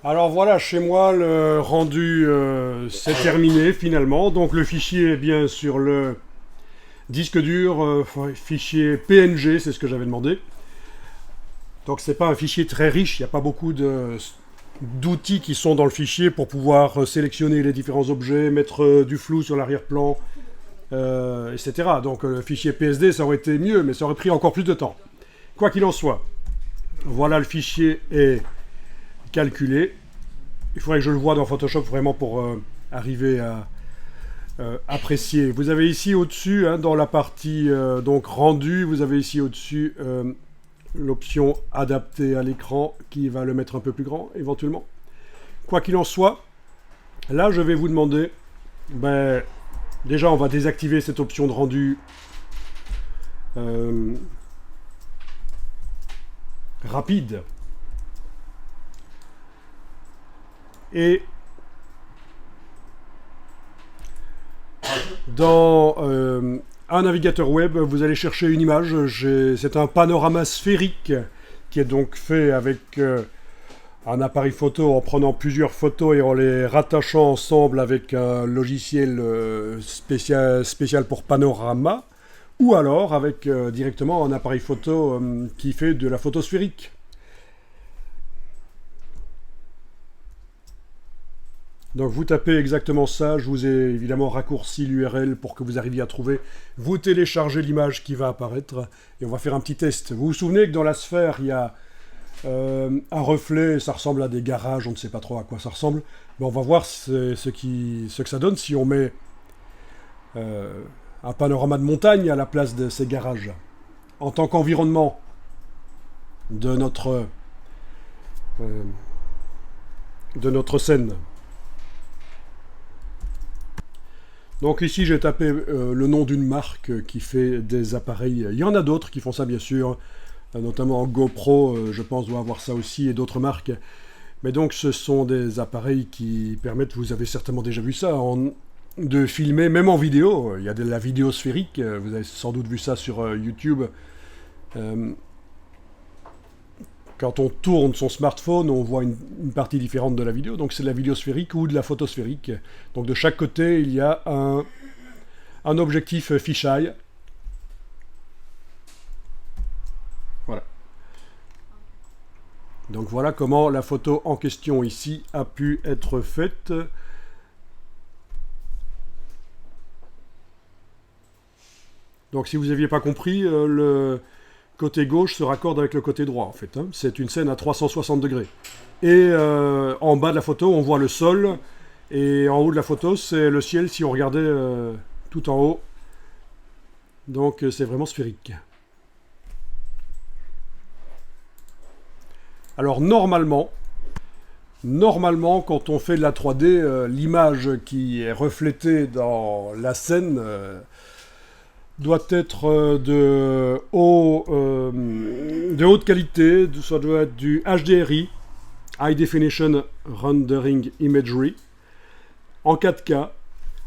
Alors voilà, chez moi, le rendu c'est terminé finalement. Donc le fichier est bien sur le disque dur, fichier PNG, c'est ce que j'avais demandé. Donc c'est pas un fichier très riche, il n'y a pas beaucoup d'outils qui sont dans le fichier pour pouvoir sélectionner les différents objets, mettre du flou sur l'arrière-plan, etc. Donc le fichier PSD, ça aurait été mieux, mais ça aurait pris encore plus de temps. Quoi qu'il en soit, voilà, le fichier est calculé. Il faudrait que je le voie dans Photoshop vraiment pour arriver à apprécier. Vous avez ici au-dessus, hein, dans la partie donc rendu, vous avez ici au-dessus l'option adapter à l'écran qui va le mettre un peu plus grand éventuellement. Quoi qu'il en soit, là je vais vous demander, déjà on va désactiver cette option de rendu rapide. Et dans un navigateur web, vous allez chercher une image. C'est un panorama sphérique qui est donc fait avec un appareil photo en prenant plusieurs photos et en les rattachant ensemble avec un logiciel spécial pour panorama, ou alors avec directement un appareil photo qui fait de la photo sphérique. Donc vous tapez exactement ça, je vous ai évidemment raccourci l'URL pour que vous arriviez à trouver. Vous téléchargez l'image qui va apparaître et on va faire un petit test. Vous vous souvenez que dans la sphère, il y a un reflet, ça ressemble à des garages, on ne sait pas trop à quoi ça ressemble. Mais on va voir ce que ça donne si on met un panorama de montagne à la place de ces garages. En tant qu'environnement de notre scène. Donc ici j'ai tapé le nom d'une marque qui fait des appareils. Il y en a d'autres qui font ça bien sûr, notamment GoPro, je pense doit avoir ça aussi, et d'autres marques. Mais donc ce sont des appareils qui permettent, vous avez certainement déjà vu ça, de filmer, même en vidéo. Il y a de la vidéo sphérique, vous avez sans doute vu ça sur YouTube. Quand on tourne son smartphone, on voit une partie différente de la vidéo. Donc c'est de la vidéo sphérique ou de la photo sphérique. Donc de chaque côté, il y a un objectif fisheye. Voilà. Donc voilà comment la photo en question ici a pu être faite. Donc si vous n'aviez pas compris, le côté gauche se raccorde avec le côté droit, en fait. Hein. C'est une scène à 360 degrés. Et en bas de la photo, on voit le sol. Et en haut de la photo, c'est le ciel si on regardait tout en haut. Donc c'est vraiment sphérique. Alors normalement, quand on fait de la 3D, l'image qui est reflétée dans la scène doit être de haute qualité, ça doit être du HDRI, High Definition Rendering Imagery, en 4K,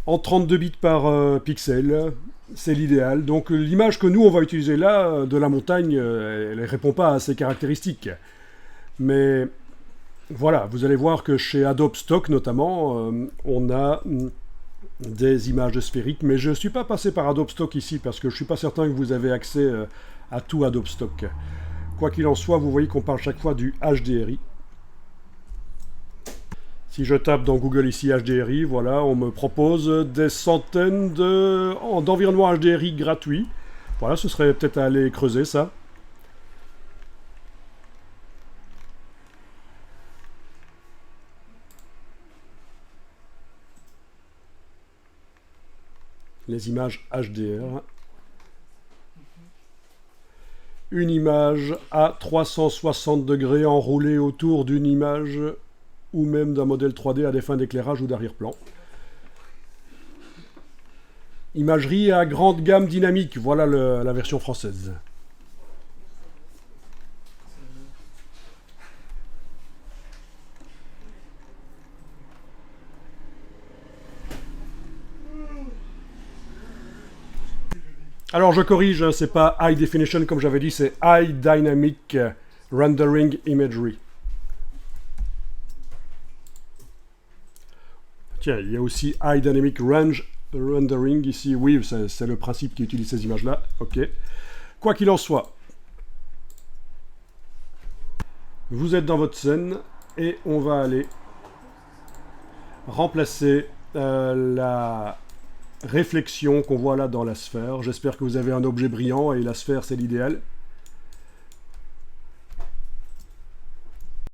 en 32 bits par pixel, c'est l'idéal. Donc l'image que nous on va utiliser là, de la montagne, elle ne répond pas à ces caractéristiques. Mais voilà, vous allez voir que chez Adobe Stock notamment, on a des images sphériques, mais je ne suis pas passé par Adobe Stock ici parce que je ne suis pas certain que vous avez accès à tout Adobe Stock. Quoi qu'il en soit, vous voyez qu'on parle chaque fois du HDRI. Si je tape dans Google ici HDRI, voilà, on me propose des centaines d'environnements HDRI gratuits. Voilà, ce serait peut-être à aller creuser ça. Les images HDR. Une image à 360 degrés enroulée autour d'une image ou même d'un modèle 3D à des fins d'éclairage ou d'arrière-plan. Imagerie à grande gamme dynamique, voilà la version française. Alors je corrige, hein, c'est pas High Definition comme j'avais dit, c'est High Dynamic Rendering Imagery. Tiens, il y a aussi High Dynamic Range Rendering ici. Oui, c'est le principe qui utilise ces images-là. Ok. Quoi qu'il en soit, vous êtes dans votre scène et on va aller remplacer la réflexion qu'on voit là dans la sphère. J'espère que vous avez un objet brillant et la sphère c'est l'idéal.